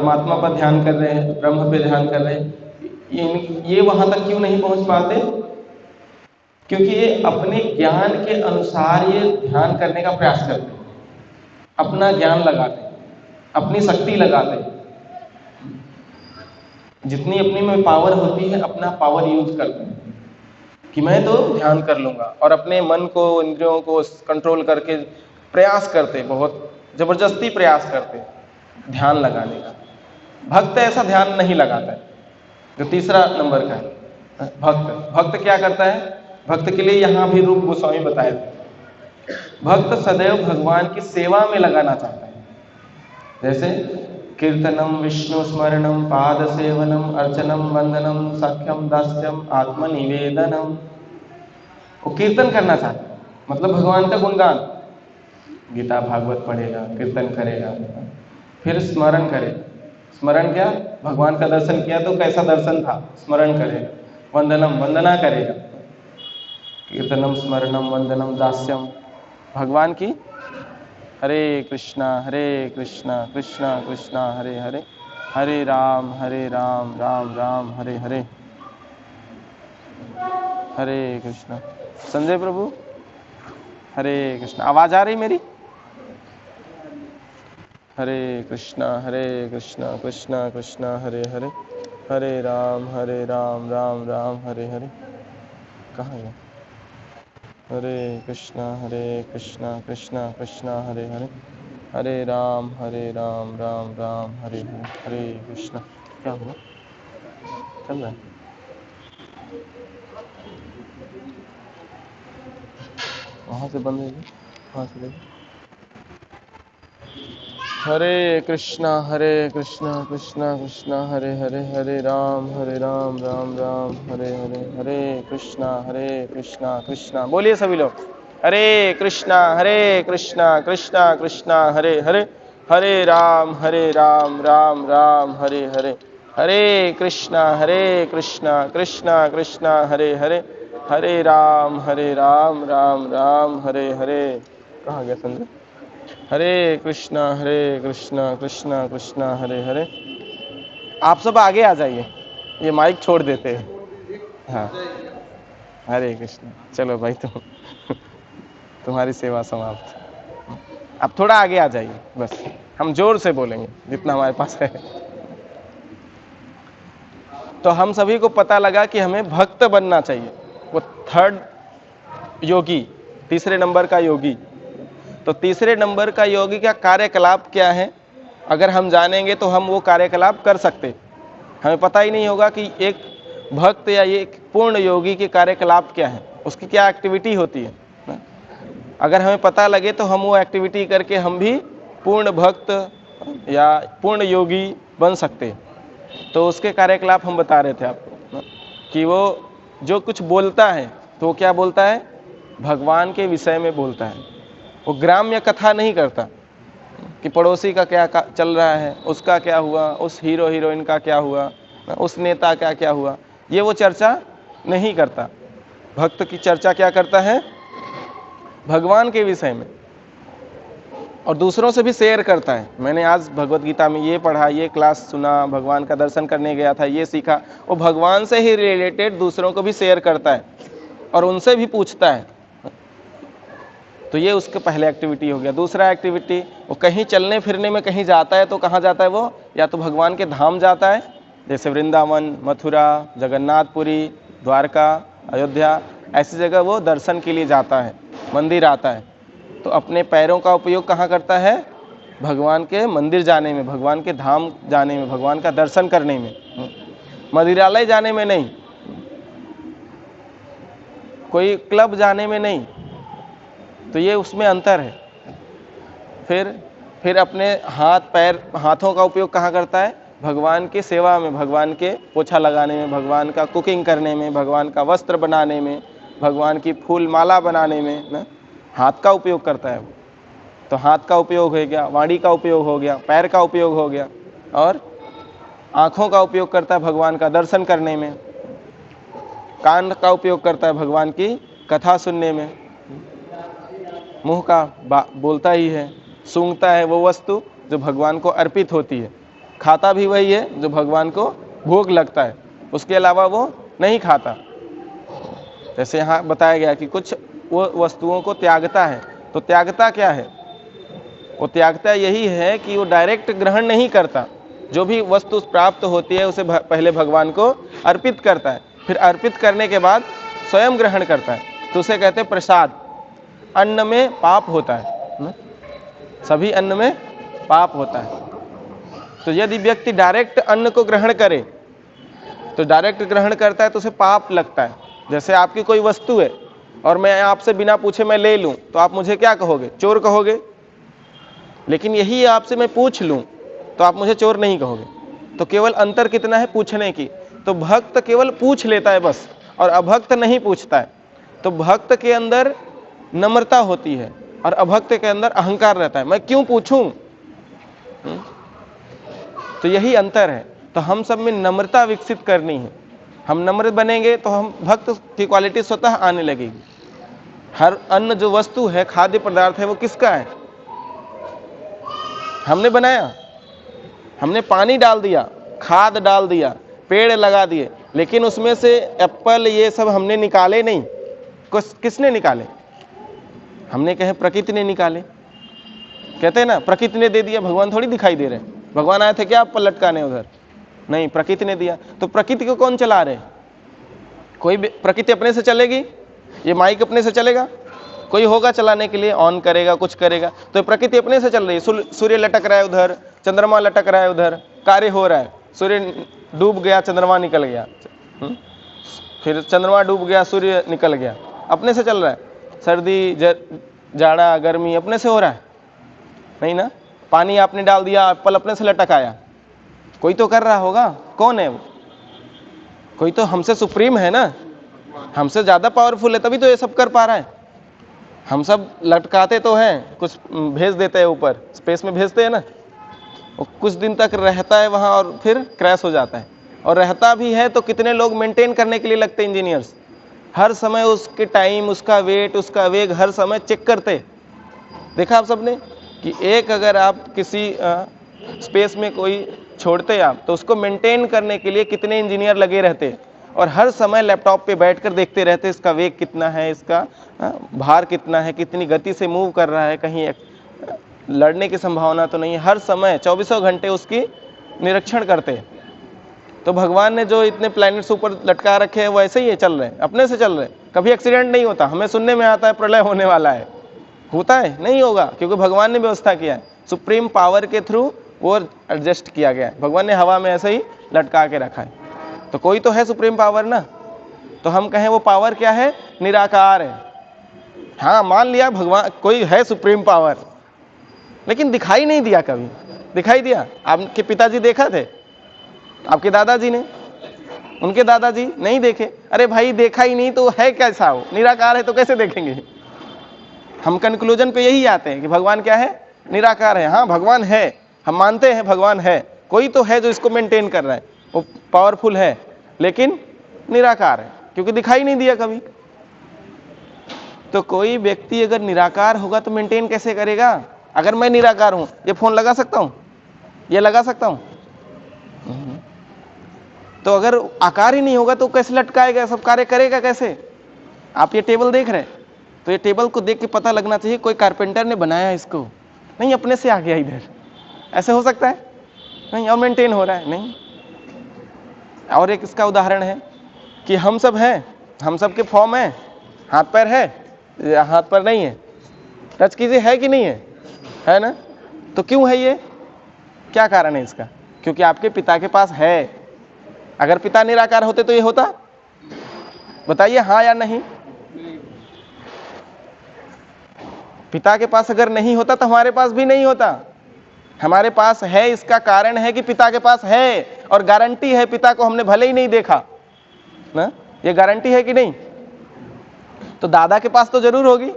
परमात्मा पर ध्यान कर रहे हैं, ब्रह्म पे ध्यान कर रहे हैं, ये वहां तक क्यों नहीं पहुंच पाते? क्योंकि ये अपने ज्ञान के अनुसार ये ध्यान करने का प्रयास करते हैं, अपना ज्ञान लगाते हैं, अपनी शक्ति लगाते हैं, जितनी अपनी में पावर होती है अपना पावर यूज करते हैं कि मैं तो ध्यान कर लूंगा, और अपने मन को, इंद्रियों को कंट्रोल करके प्रयास करते, बहुत जबरदस्ती प्रयास करते ध्यान लगाने का। भक्त ऐसा ध्यान नहीं लगाता है, जो तीसरा नंबर का है भक्त। भक्त क्या करता है? भक्त के लिए यहां भी रूप गोस्वामी बताए थे, भक्त सदैव भगवान की सेवा में लगाना चाहता है। जैसे कीर्तनम, विष्णु स्मरणम, पाद सेवनम, अर्चनम, वंदनम, सख्यम, दास्यम, आत्मनिवेदनम। वो कीर्तन करना चाहता है, मतलब भगवान का गुणगान, गीता भागवत पढ़ेगा, कीर्तन करेगा, फिर स्मरण करे। स्मरण क्या? भगवान का दर्शन किया तो कैसा दर्शन था, स्मरण करेगा। वंदनम, वंदना करेगा। कीर्तनम, स्मरणम, वंदनम, दास्यम, भगवान की हरे कृष्णा कृष्णा कृष्णा हरे हरे, हरे राम राम राम हरे हरे, हरे कृष्णा। संजय प्रभु, हरे कृष्णा। आवाज आ रही मेरी? हरे कृष्णा कृष्णा कृष्णा हरे हरे, हरे राम राम राम हरे हरे। कहाँ गया? हरे कृष्णा कृष्णा कृष्णा हरे हरे, हरे राम राम राम हरे हरे, हरे कृष्णा। क्या हुआ? चल रहा है? वहां से बंद है, वहां से देखो। हरे कृष्णा कृष्णा कृष्णा हरे हरे, हरे राम राम राम हरे हरे, हरे कृष्णा कृष्णा। बोलिए सभी लोग, हरे कृष्णा कृष्णा कृष्णा हरे हरे, हरे राम राम राम हरे हरे, हरे कृष्णा कृष्णा कृष्णा हरे हरे, हरे राम राम राम हरे हरे। कहाँ गया संजय? हरे कृष्णा कृष्णा कृष्णा हरे हरे। आप सब आगे आ जाइए, ये माइक छोड़ देते हैं। हाँ, हरे कृष्णा। चलो भाई, तुम्हारी सेवा समाप्त। अब थोड़ा आगे आ जाइए, बस हम जोर से बोलेंगे जितना हमारे पास है। तो हम सभी को पता लगा कि हमें भक्त बनना चाहिए, वो थर्ड योगी, तीसरे नंबर का योगी। तो तीसरे नंबर का योगी का कार्यकलाप क्या है, अगर हम जानेंगे तो हम वो कार्यकलाप कर सकते। हमें पता ही नहीं होगा कि एक भक्त या एक पूर्ण योगी के कार्यकलाप क्या है, उसकी क्या एक्टिविटी होती है। अगर हमें पता लगे तो हम वो एक्टिविटी करके हम भी पूर्ण भक्त या पूर्ण योगी बन सकते। तो उसके कार्यकलाप हम बता रहे थे आपको कि वो जो कुछ बोलता है तो वो क्या बोलता है, भगवान के विषय में बोलता है। वो ग्राम्य कथा नहीं करता कि पड़ोसी का क्या चल रहा है, उसका क्या हुआ, उस हीरो हीरोइन का क्या हुआ, उस नेता का क्या हुआ, ये वो चर्चा नहीं करता। भक्त की चर्चा क्या करता है, भगवान के विषय में, और दूसरों से भी शेयर करता है। मैंने आज भगवत गीता में ये पढ़ा, ये क्लास सुना, भगवान का दर्शन करने गया था, ये सीखा। वो भगवान से ही रिलेटेड दूसरों को भी शेयर करता है और उनसे भी पूछता है। तो ये उसका पहले एक्टिविटी हो गया। दूसरा एक्टिविटी, वो कहीं चलने फिरने में कहीं जाता है तो कहाँ जाता है वो, या तो भगवान के धाम जाता है, जैसे वृंदावन, मथुरा, जगन्नाथपुरी, द्वारका, अयोध्या, ऐसी जगह वो दर्शन के लिए जाता है, मंदिर आता है। तो अपने पैरों का उपयोग कहाँ करता है, भगवान के मंदिर जाने में, भगवान के धाम जाने में, भगवान का दर्शन करने में, मंदिरालय जाने में नहीं, कोई क्लब जाने में नहीं। तो ये उसमें अंतर है। फिर अपने हाथों का उपयोग कहाँ करता है, भगवान की सेवा में, भगवान के पोछा लगाने में, भगवान का कुकिंग करने में, भगवान का वस्त्र बनाने में, भगवान की फूल माला बनाने में ना, हाथ का उपयोग करता है वो। तो हाथ का उपयोग हो गया, वाणी का उपयोग हो गया, पैर का उपयोग हो गया, और आंखों का उपयोग करता है भगवान का दर्शन करने में, कान का उपयोग करता है भगवान की कथा सुनने में, मुंह का बोलता ही है, सूंघता है वो वस्तु जो भगवान को अर्पित होती है। खाता भी वही है जो भगवान को भोग लगता है, उसके अलावा वो नहीं खाता। जैसे यहाँ बताया गया कि कुछ वो वस्तुओं को त्यागता है, तो त्यागता क्या है? वो त्यागता यही है कि वो डायरेक्ट ग्रहण नहीं करता, जो भी वस्तु प्राप्त होती है उसे पहले भगवान को अर्पित करता है, फिर अर्पित करने के बाद स्वयं ग्रहण करता है, तो उसे कहते हैं प्रसाद। अन्न में पाप होता है, सभी अन्न में पाप होता है। तो यदि व्यक्ति डायरेक्ट अन्न को ग्रहण करे, तो डायरेक्ट ग्रहण करता है तो उसे पाप लगता है। जैसे आपकी कोई वस्तु है और मैं आपसे बिना पूछे मैं ले लूं, तो आप मुझे क्या कहोगे? चोर कहोगे। लेकिन यही आपसे मैं पूछ लूं तो आप मुझे चोर नहीं कहोगे। तो केवल अंतर कितना है? पूछने की। तो भक्त केवल पूछ लेता है बस, और अभक्त नहीं पूछता है। तो भक्त के अंदर नम्रता होती है और अभक्त के अंदर अहंकार रहता है, मैं क्यों पूछूं। तो यही अंतर है। तो हम सब में नम्रता विकसित करनी है। हम नम्र बनेंगे तो हम भक्त की क्वालिटी स्वतः आने लगेगी। हर अन्न जो वस्तु है, खाद्य पदार्थ है, वो किसका है? हमने बनाया, हमने पानी डाल दिया, खाद डाल दिया, पेड़ लगा दिए, लेकिन उसमें से एप्पल ये सब हमने निकाले नहीं। किसने निकाले? हमने कहे प्रकृति ने निकाले। कहते हैं ना, प्रकृति ने दे दिया, भगवान थोड़ी दिखाई दे रहे। भगवान आए थे क्या एप्पल लटकाने उधर? नहीं, प्रकृति ने दिया। तो प्रकृति को कौन चला रहे? कोई प्रकृति अपने से चलेगी? ये माइक अपने से चलेगा? कोई होगा चलाने के लिए, ऑन करेगा, कुछ करेगा। तो प्रकृति अपने से चल रही है। सूर्य लटक रहा है उधर, चंद्रमा लटक रहा है उधर, कार्य हो रहा है। सूर्य डूब गया, चंद्रमा निकल गया, फिर चंद्रमा डूब गया, सूर्य निकल गया, अपने से चल रहा है। सर्दी जाड़ा गर्मी अपने से हो रहा है? नहीं ना। पानी आपने डाल दिया, एप्पल अपने से लटक आया। कोई तो कर रहा होगा। कौन है वो? कोई तो हमसे सुप्रीम है ना, हमसे ज्यादा पावरफुल है, तभी तो ये सब कर पा रहा है। हम सब लटकाते तो हैं, कुछ भेज देते हैं ऊपर, स्पेस में भेजते हैं ना, वो कुछ दिन तक रहता है वहां और फिर क्रैश हो जाता है। और रहता भी है तो कितने लोग मेंटेन करने के लिए लगते हैं, इंजीनियर्स। हर समय उसके टाइम, उसका वेट, उसका वेग हर समय चेक करते। देखा आप सबने कि एक अगर आप किसी स्पेस में कोई छोड़ते आप, तो उसको मेंटेन करने के लिए कितने इंजीनियर लगे रहते, और हर समय लैपटॉप पे बैठकर देखते रहते इसका वेग कितना है, इसका भार कितना है, कितनी गति से मूव कर रहा है, कहीं लड़ने की संभावना तो नहीं है। हर समय 24 घंटे उसकी निरीक्षण करते। तो भगवान ने जो इतने प्लैनेट्स ऊपर लटका रखे हैं वो ऐसे ही है, चल रहे हैं, अपने से चल रहे हैं। कभी एक्सीडेंट नहीं होता। हमें सुनने में आता है प्रलय होने वाला है, होता है? नहीं होगा, क्योंकि भगवान ने व्यवस्था किया है। सुप्रीम पावर के थ्रू वो एडजस्ट किया गया है। भगवान ने हवा में ऐसे ही लटका के रखा है। तो कोई तो है सुप्रीम पावर ना। तो हम कहें वो पावर क्या है? निराकार है। हाँ, मान लिया भगवान कोई है सुप्रीम पावर, लेकिन दिखाई नहीं दिया। कभी दिखाई दिया? आपके पिताजी देखा थे? आपके दादाजी ने? उनके दादाजी नहीं देखे? अरे भाई, देखा ही नहीं तो है कैसा? वो निराकार है तो कैसे देखेंगे? हम कंक्लूजन पे यही आते हैं कि भगवान क्या है? निराकार है। हाँ, भगवान है, हम मानते हैं भगवान है, कोई तो है जो इसको मेंटेन कर रहा है, वो पावरफुल है, लेकिन निराकार है, क्योंकि दिखाई नहीं दिया कभी। तो कोई व्यक्ति अगर निराकार होगा तो मेंटेन कैसे करेगा? अगर मैं निराकार हूं, ये फोन लगा सकता हूं? ये लगा सकता हूं? तो अगर आकार ही नहीं होगा तो कैसे लटकाएगा, सब कार्य करेगा कैसे? आप ये टेबल देख रहे हैं, तो ये टेबल को देख के पता लगना चाहिए कोई कारपेंटर ने बनाया इसको, नहीं अपने से आ गया इधर। ऐसे हो सकता है? नहीं। और मेंटेन हो रहा है? नहीं। और एक इसका उदाहरण है कि हम सब हैं, हम सब के फॉर्म है, हाथ पैर है, हाथ पैर नहीं है, टच कीजिए, है कि नहीं है? है ना। तो क्यों है ये? क्या कारण है इसका? क्योंकि आपके पिता के पास है। अगर पिता निराकार होते तो ये होता? बताइए हाँ या नहीं। पिता के पास अगर नहीं होता तो हमारे पास भी नहीं होता। हमारे पास है, इसका कारण है कि पिता के पास है, और गारंटी है पिता को हमने भले ही नहीं देखा ना, ये गारंटी है कि नहीं? तो दादा के पास तो जरूर होगी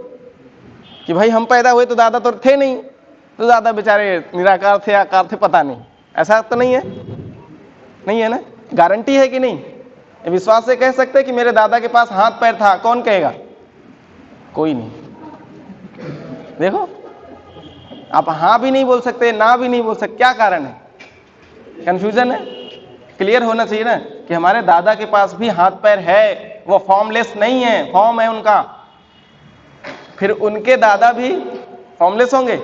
कि भाई हम पैदा हुए तो दादा तो थे नहीं, तो दादा बेचारे निराकार थे, आकार थे, पता नहीं। ऐसा तो नहीं है? नहीं है ना। गारंटी है कि नहीं? विश्वास से कह सकते हैं कि मेरे दादा के पास हाथ पैर था? कौन कहेगा? कोई नहीं। देखो, आप हाँ भी नहीं बोल सकते, ना भी नहीं बोल सकते। क्या कारण है? कंफ्यूजन है? क्लियर होना चाहिए ना कि हमारे दादा के पास भी हाथ पैर है, वो फॉर्मलेस नहीं है, फॉर्म है उनका। फिर उनके दादा भी फॉर्मलेस होंगे?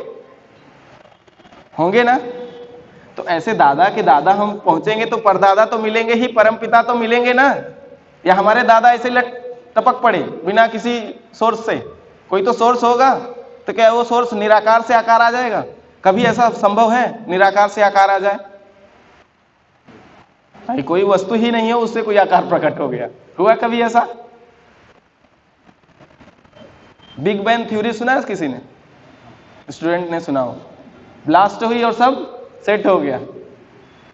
होंगे ना? तो ऐसे दादा के दादा हम पहुंचेंगे तो परदादा तो मिलेंगे ही, परमपिता तो मिलेंगे ना? या हमारे दादा ऐसे टपक पड़े बिना किसी सोर्स से? कोई तो सोर्स होगा। तो क्या वो सोर्स निराकार से आकार आ जाएगा? कभी ऐसा संभव है निराकार से आकार आ जाए? भाई कोई वस्तु ही नहीं है उससे कोई आकार प्रकट हो गया, हुआ कभी ऐसा? बिग बैंग थ्योरी सुना है किसी ने? स्टूडेंट ने सुना हो? ब्लास्ट हुई और सब सेट हो गया।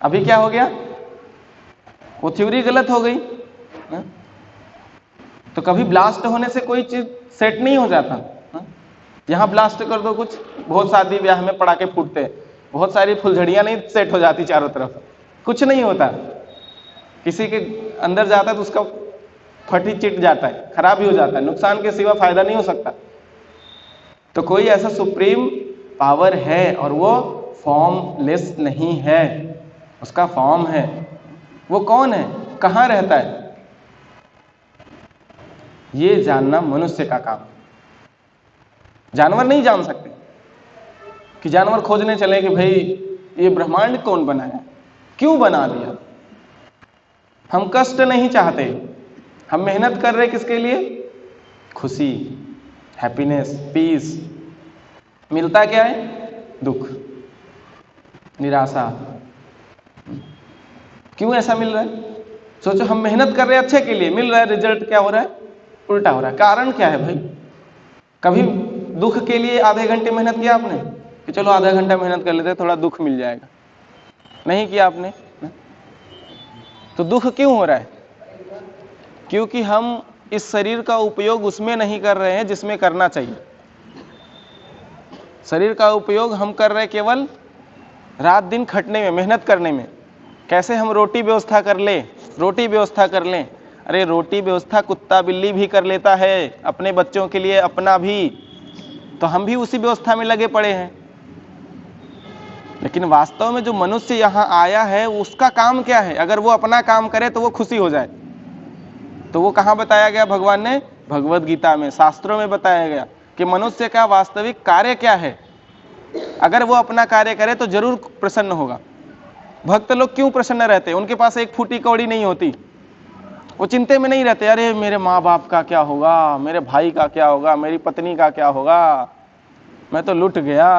अभी क्या हो गया? वो थ्योरी गलत हो गई ना? तो कभी ब्लास्ट होने से कोई चीज सेट नहीं हो जाता ना? यहां ब्लास्ट कर दो कुछ, बहुत शादी ब्याह में पटाखे फूटते हैं, बहुत सारी फुलझड़ियां नहीं सेट हो जाती चारों तरफ, कुछ नहीं होता। किसी के अंदर जाता है तो उसका फटी चिट जाता है, खराब ही हो जाता है, नुकसान के सिवा फायदा नहीं हो सकता। तो कोई ऐसा सुप्रीम पावर है और वो फॉर्मलेस नहीं है, उसका फॉर्म है। वो कौन है, कहां रहता है, ये जानना मनुष्य का काम। जानवर नहीं जान सकते कि जानवर खोजने चले कि भाई ये ब्रह्मांड कौन बनाया, क्यों बना दिया। हम कष्ट नहीं चाहते, हम मेहनत कर रहे किसके लिए? खुशी, हैप्पीनेस, पीस। मिलता क्या है? दुख, निराशा। क्यों ऐसा मिल रहा है? सोचो, हम मेहनत कर रहे हैं अच्छे के लिए, मिल रहा है, रिजल्ट क्या हो रहा है? उल्टा हो रहा है। कारण क्या है भाई? कभी दुख के लिए आधे घंटे मेहनत किया आपने कि चलो आधा घंटा मेहनत कर लेते हैं, थोड़ा दुख मिल जाएगा? नहीं किया आपने। तो दुख क्यों हो रहा है? क्योंकि हम इस शरीर का उपयोग उसमें नहीं कर रहे हैं जिसमें करना चाहिए। शरीर का उपयोग हम कर रहे हैं केवल रात दिन खटने में, मेहनत करने में। कैसे हम रोटी व्यवस्था कर ले, रोटी व्यवस्था कर लें। अरे रोटी व्यवस्था कुत्ता बिल्ली भी कर लेता है अपने बच्चों के लिए, अपना भी। तो हम भी उसी व्यवस्था में लगे पड़े हैं। लेकिन वास्तव में जो मनुष्य यहाँ आया है उसका काम क्या है? अगर वो अपना काम करे तो वो खुशी हो जाए। तो वो कहाँ बताया गया भगवान ने? भगवत गीता में, शास्त्रों में बताया गया कि मनुष्य का वास्तविक कार्य क्या है। अगर वो अपना कार्य करे तो जरूर प्रसन्न होगा। भक्त लोग क्यों प्रसन्न रहते? उनके पास एक फूटी कौड़ी नहीं होती, वो चिंते में नहीं रहते। अरे मेरे माँ बाप का क्या होगा, मेरे भाई का क्या होगा, मेरी पत्नी का क्या होगा, मैं तो लुट गया।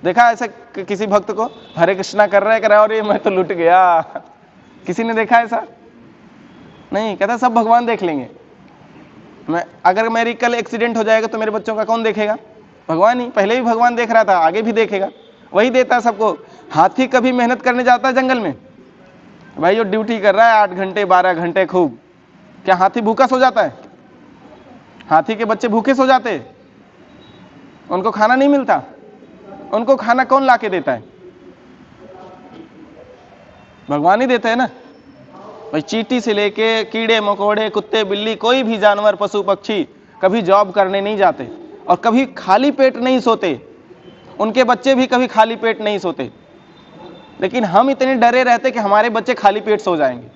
देखा ऐसा किसी भक्त को? हरे कृष्णा कर रहा है, कह रहा है अरे मैं तो लुट गया। किसी ने देखा ऐसा? नहीं। कहता सब भगवान देख लेंगे। अगर मेरी कल एक्सीडेंट हो जाएगा तो मेरे बच्चों का कौन देखेगा? भगवान ही। पहले भी भगवान देख रहा था, आगे भी देखेगा, वही देता है सबको। हाथी कभी मेहनत करने जाता है जंगल में? भाई जो ड्यूटी कर रहा है 8 घंटे 12 घंटे खूब, क्या हाथी भूखा सो जाता है? हाथी के बच्चे भूखे सो जाते? उनको खाना नहीं मिलता? उनको खाना कौन लाके देता है? भगवान ही देते हैं ना। भाई चींटी से लेके कीड़े मकोड़े, कुत्ते बिल्ली, कोई भी जानवर, पशु पक्षी कभी जॉब करने नहीं जाते और कभी खाली पेट नहीं सोते। उनके बच्चे भी कभी खाली पेट नहीं सोते। लेकिन हम इतने डरे रहते कि हमारे बच्चे खाली पेट सो जाएंगे।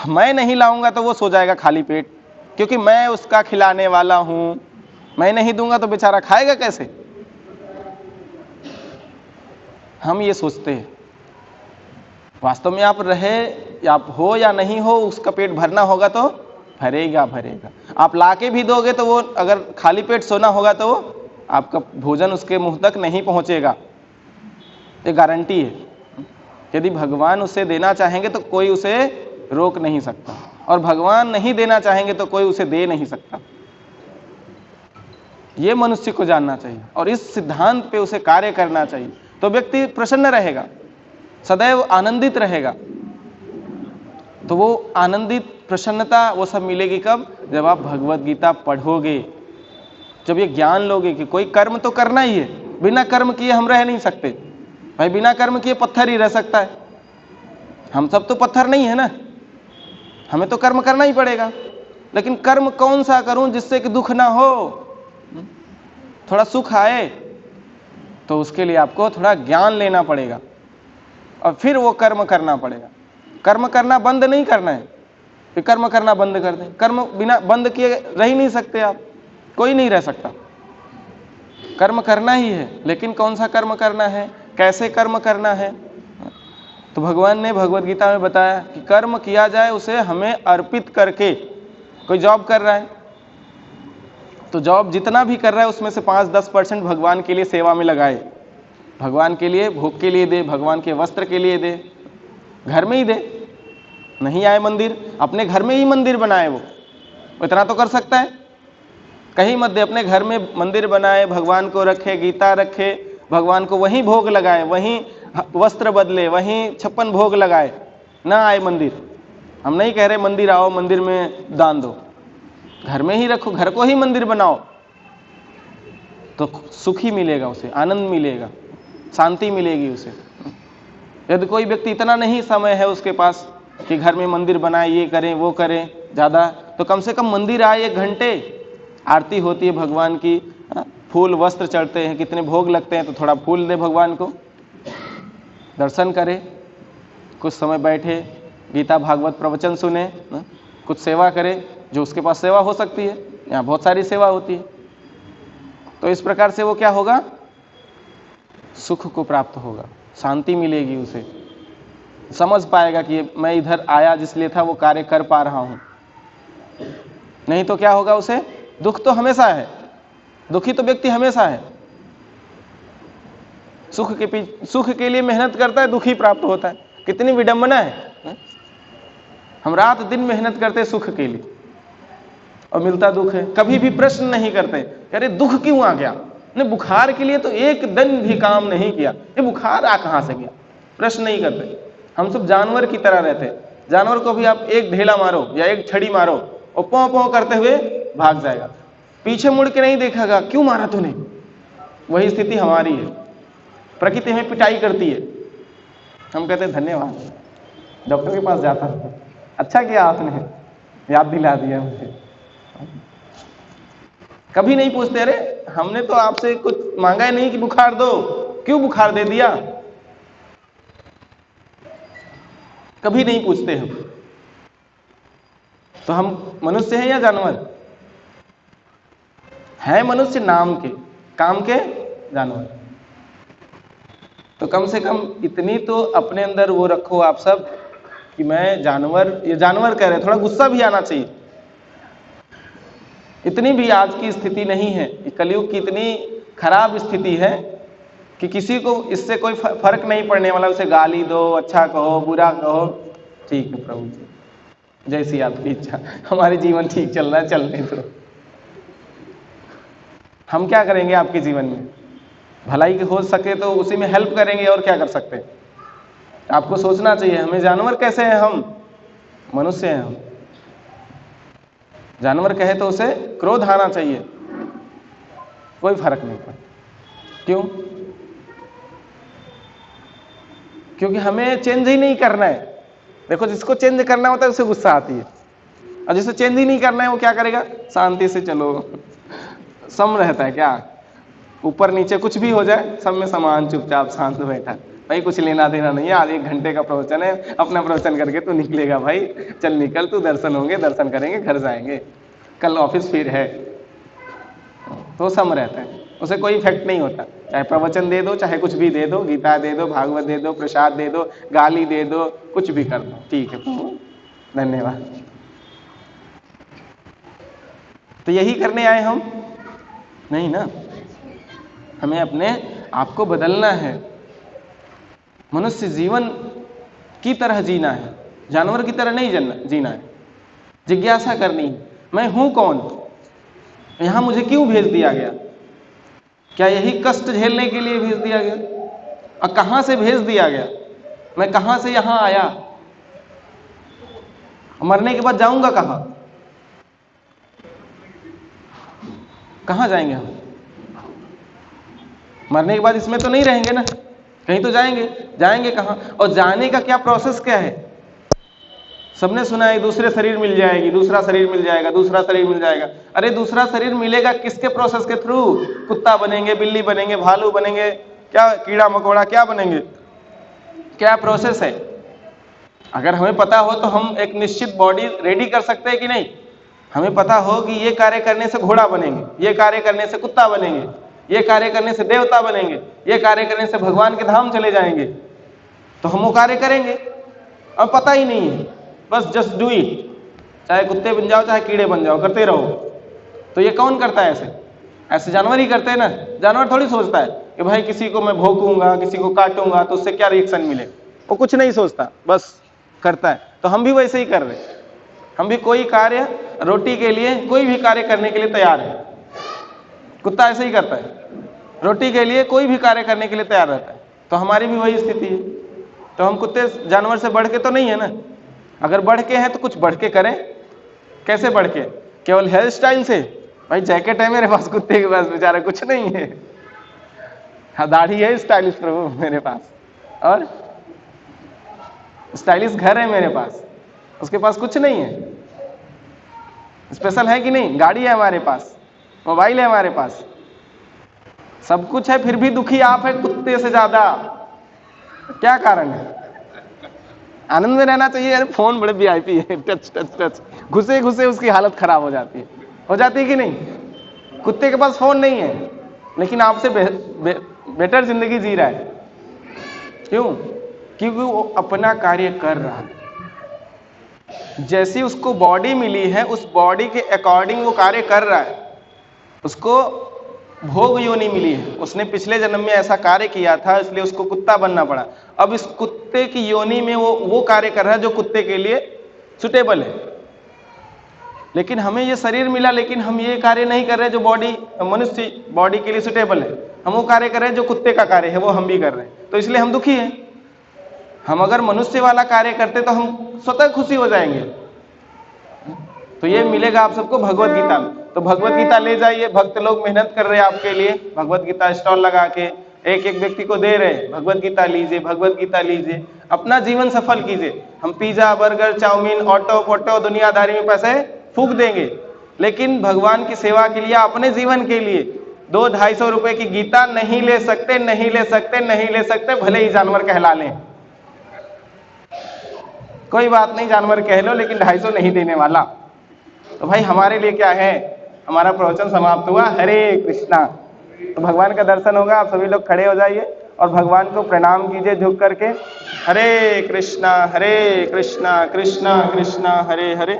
मैं नहीं लाऊंगा तो वो सो जाएगा खाली पेट, क्योंकि मैं उसका खिलाने वाला हूं। मैं नहीं दूंगा तो बेचारा खाएगा कैसे? हम ये सोचते हैं। वास्तव में आप रहे, आप हो या नहीं हो, उसका पेट भरना होगा तो भरेगा भरेगा। आप लाके भी दोगे तो वो अगर खाली पेट सोना होगा तो वो आपका भोजन उसके मुंह तक नहीं पहुंचेगा। ये गारंटी है। यदि भगवान उसे देना चाहेंगे तो कोई उसे रोक नहीं सकता, और भगवान नहीं देना चाहेंगे तो कोई उसे दे नहीं सकता। ये मनुष्य को जानना चाहिए और इस सिद्धांत पे उसे कार्य करना चाहिए, तो व्यक्ति प्रसन्न रहेगा, सदैव आनंदित रहेगा। तो वो आनंदित प्रसन्नता वो सब मिलेगी कब? जब आप भगवत गीता पढ़ोगे, जब ये ज्ञान लोगे कि कोई कर्म तो करना ही है, बिना कर्म किए हम रह नहीं सकते। भाई बिना कर्म किए पत्थर ही रह सकता है। हम सब तो पत्थर नहीं है ना, हमें तो कर्म करना ही पड़ेगा। लेकिन कर्म कौन सा करूं जिससे कि दुख ना हो, थोड़ा सुख आए? तो उसके लिए आपको थोड़ा ज्ञान लेना पड़ेगा। और फिर वो कर्म करना पड़ेगा। कर्म करना बंद नहीं करना है कि कर्म करना बंद कर दें। कर्म बिना बंद किए रह ही नहीं सकते आप, कोई नहीं रह सकता। कर्म करना ही है, लेकिन कौन सा कर्म करना है, कैसे कर्म करना है। तो भगवान ने भगवत गीता में बताया कि कर्म किया जाए उसे हमें अर्पित करके। कोई जॉब कर रहा है तो जॉब जितना भी कर रहा है उसमें से 5-10% भगवान के लिए सेवा में लगाए। भगवान के लिए भोग के लिए दे, भगवान के वस्त्र के लिए दे, घर में ही दे। नहीं आए मंदिर, अपने घर में ही मंदिर बनाए, वो इतना तो कर सकता है। कहीं मत दे, अपने घर में मंदिर बनाए, भगवान को रखे, गीता रखे, भगवान को वहीं भोग लगाए, वहीं वस्त्र बदले, वहीं 56 भोग लगाए। ना आए मंदिर, हम नहीं कह रहे मंदिर आओ, मंदिर में दान दो, घर में ही रखो, घर को ही मंदिर बनाओ, तो सुख ही मिलेगा उसे, आनंद मिलेगा, शांति मिलेगी उसे। यदि कोई व्यक्ति इतना नहीं समय है उसके पास कि घर में मंदिर बनाए, ये करें वो करें ज़्यादा, तो कम से कम मंदिर आए, 1 घंटे आरती होती है भगवान की, फूल वस्त्र चढ़ते हैं, कितने भोग लगते हैं, तो थोड़ा फूल दे भगवान को, दर्शन करे, कुछ समय बैठे, गीता भागवत प्रवचन सुने, कुछ सेवा करे, जो उसके पास सेवा हो सकती है। यहाँ बहुत सारी सेवा होती है। तो इस प्रकार से वो क्या होगा, सुख को प्राप्त होगा, शांति मिलेगी उसे, समझ पाएगा कि मैं इधर आया जिस लिए था वो कार्य कर पा रहा हूं। नहीं तो क्या होगा, उसे दुख तो हमेशा है, दुखी तो व्यक्ति हमेशा है। सुख के लिए मेहनत करता है, दुखी प्राप्त होता है। कितनी विडंबना है, हम रात दिन मेहनत करते हैं सुख के लिए और मिलता दुख है। कभी भी प्रश्न नहीं करते, कह रहे दुख क्यों आ गया, ने बुखार के लिए तो एक दिन भी काम नहीं किया, ये बुखार आ कहां से गया, प्रश्न नहीं करते। हम सब जानवर की तरह रहते हैं। जानवर को भी आप एक ढेला मारो या एक छड़ी मारो और पौ पौ करते हुए भाग जाएगा, पीछे मुड़ के नहीं देखेगा क्यों मारा तूने। वही स्थिति हमारी है, प्रकृति हमें पिटाई करती है, हम कहते हैं धन्यवाद, डॉक्टर के पास जाता हूं, अच्छा किया आपने याद दिला दिया मुझे। कभी नहीं पूछते अरे हमने तो आपसे कुछ मांगा ही नहीं कि बुखार दो, क्यों बुखार दे दिया, कभी नहीं पूछते हम। तो हम मनुष्य हैं या जानवर हैं? मनुष्य नाम के, काम के जानवर। तो कम से कम इतनी तो अपने अंदर वो रखो आप सब कि मैं जानवर, ये जानवर कह रहे, थोड़ा गुस्सा भी आना चाहिए। इतनी भी आज की स्थिति नहीं है, कलयुग की इतनी खराब स्थिति है कि किसी को इससे कोई फर्क नहीं पड़ने वाला। उसे गाली दो, अच्छा कहो, बुरा कहो, ठीक है प्रभु जी, जैसी आपकी इच्छा, हमारे जीवन ठीक चल रहा है, चलने दो। हम क्या करेंगे आपके जीवन में? भलाई हो सके तो उसी में हेल्प करेंगे, और क्या कर सकते हैं? आपको सोचना चाहिए, हमें जानवर कैसे हैं, हम मनुष्य हैं। हम जानवर कहे तो उसे क्रोध आना चाहिए, कोई फर्क नहीं पड़ता। क्यों? क्योंकि हमें चेंज ही नहीं करना है। देखो, जिसको चेंज करना होता है उसे गुस्सा आती है, और जिसे चेंज ही नहीं करना है वो क्या करेगा? शांति से चलो, सम रहता है। क्या ऊपर नीचे कुछ भी हो जाए, सब में समान, चुपचाप शांत बैठा, भाई कुछ लेना देना नहीं है, आज 1 घंटे का प्रवचन है, अपना प्रवचन करके तू निकलेगा भाई, चल निकल तू, दर्शन होंगे, दर्शन करेंगे, घर जाएंगे, कल ऑफिस फिर है। तो सम रहता है, उसे कोई इफेक्ट नहीं होता। चाहे प्रवचन दे दो, चाहे कुछ भी दे दो, गीता दे दो, भागवत दे दो, प्रसाद दे दो, गाली दे दो, कुछ भी कर दो, ठीक है, धन्यवाद। तो यही करने आए हम? नहीं ना, हमें अपने आप को बदलना है, मनुष्य जीवन की तरह जीना है, जानवर की तरह नहीं जीना है। जिज्ञासा करनी है, मैं हूं कौन, यहां मुझे क्यों भेज दिया गया? क्या यही कष्ट झेलने के लिए भेज दिया गया? और कहां से भेज दिया गया? मैं कहां से यहां आया? मरने के बाद जाऊंगा कहां? कहां जाएंगे हम? मरने के बाद इसमें तो नहीं रहेंगे ना, कहीं तो जाएंगे। जाएंगे कहां? और जाने का क्या प्रोसेस क्या है? सबने सुना है दूसरे शरीर मिल जाएगी, दूसरा शरीर मिल जाएगा, दूसरा शरीर मिल जाएगा। अरे दूसरा शरीर मिलेगा किसके प्रोसेस के थ्रू? कुत्ता बनेंगे, बिल्ली बनेंगे, भालू बनेंगे, क्या कीड़ा मकोड़ा क्या बनेंगे? क्या प्रोसेस है। अगर हमें पता हो तो हम एक निश्चित बॉडी रेडी कर सकते हैं कि नहीं। हमें पता हो कि ये कार्य करने से घोड़ा बनेंगे, ये कार्य करने से कुत्ता बनेंगे, ये कार्य करने से देवता बनेंगे, ये कार्य करने से भगवान के धाम चले जाएंगे, तो हम वो कार्य करेंगे। अब पता ही नहीं है, बस जस्ट डू इट, चाहे कुत्ते बन जाओ चाहे कीड़े बन जाओ, करते रहो। तो ये कौन करता है ऐसे? ऐसे जानवर ही करते हैं ना। जानवर थोड़ी सोचता है कि भाई किसी को मैं भोंकूंगा, किसी को काटूंगा तो उससे क्या रिएक्शन मिले, वो कुछ नहीं सोचता, बस करता है। तो हम भी वैसे ही कर रहे हैं। हम भी कोई कार्य, रोटी के लिए कोई भी कार्य करने के लिए तैयार है। कुत्ता ऐसे ही करता है, रोटी के लिए कोई भी कार्य करने के लिए तैयार रहता है। तो हमारी भी वही स्थिति है। तो हम कुत्ते जानवर से बढ़ के तो नहीं है ना। अगर बढ़ के हैं तो कुछ बढ़ के करें। कैसे बढ़ के? केवल हेयर स्टाइल से? भाई जैकेट है मेरे पास, कुत्ते के पास बेचारा कुछ नहीं है। हाँ, दाढ़ी है स्टाइलिश प्रभु मेरे पास, और स्टाइलिश घर है मेरे पास, उसके पास कुछ नहीं है। स्पेशल है कि नहीं? गाड़ी है हमारे पास, मोबाइल है हमारे पास, सब कुछ है, फिर भी दुखी आप है कुत्ते से ज्यादा। क्या कारण है? आनंद में रहना चाहिए। अरे फोन बड़े वीआईपी है, टच टच टच, घुसे घुसे उसकी हालत खराब हो जाती है कि नहीं? कुत्ते के पास फोन नहीं है लेकिन आपसे बेटर जिंदगी जी रहा है। क्यों? क्योंकि वो अपना कार्य कर रहा है। जैसी उसको बॉडी मिली है उस बॉडी के अकॉर्डिंग वो कार्य कर रहा है। उसको भोग योनि मिली है, उसने पिछले जन्म में ऐसा कार्य किया था इसलिए उसको कुत्ता बनना पड़ा। अब इस कुत्ते की योनि में वो कार्य कर रहा है जो कुत्ते के लिए सुटेबल है। लेकिन हमें ये शरीर मिला, लेकिन हम ये कार्य नहीं कर रहे जो बॉडी, मनुष्य बॉडी के लिए सुटेबल है। हम वो कार्य कर रहे हैं जो कुत्ते का कार्य है, वो हम भी कर रहे हैं, तो इसलिए हम दुखी हैं। हम अगर मनुष्य वाला कार्य करते तो हम स्वतः खुशी हो जाएंगे। तो ये मिलेगा आप सबको भगवत गीता में। तो भगवत गीता ले जाइए, भक्त लोग मेहनत कर रहे हैं आपके लिए, भगवत गीता स्टॉल लगा के एक एक व्यक्ति को दे रहे हैं, भगवत गीता लीजिए, भगवत गीता लीजिए, अपना जीवन सफल कीजिए। हम pizza, burger, chowmein, auto photo, दुनियादारी में पैसे फूंक देंगे, लेकिन भगवान की सेवा के लिए, अपने जीवन के लिए 200-250 रुपए की गीता नहीं ले सकते, नहीं ले सकते, नहीं ले सकते, भले ही जानवर कहला लें। कोई बात नहीं, जानवर कह लो, लेकिन 250 नहीं देने वाला। तो भाई हमारे लिए क्या है? हमारा प्रवचन समाप्त हुआ। हरे कृष्णा। तो भगवान का दर्शन होगा। आप सभी लोग खड़े हो जाइए और भगवान को प्रणाम कीजिए झुक करके। हरे कृष्णा कृष्णा कृष्णा हरे हरे,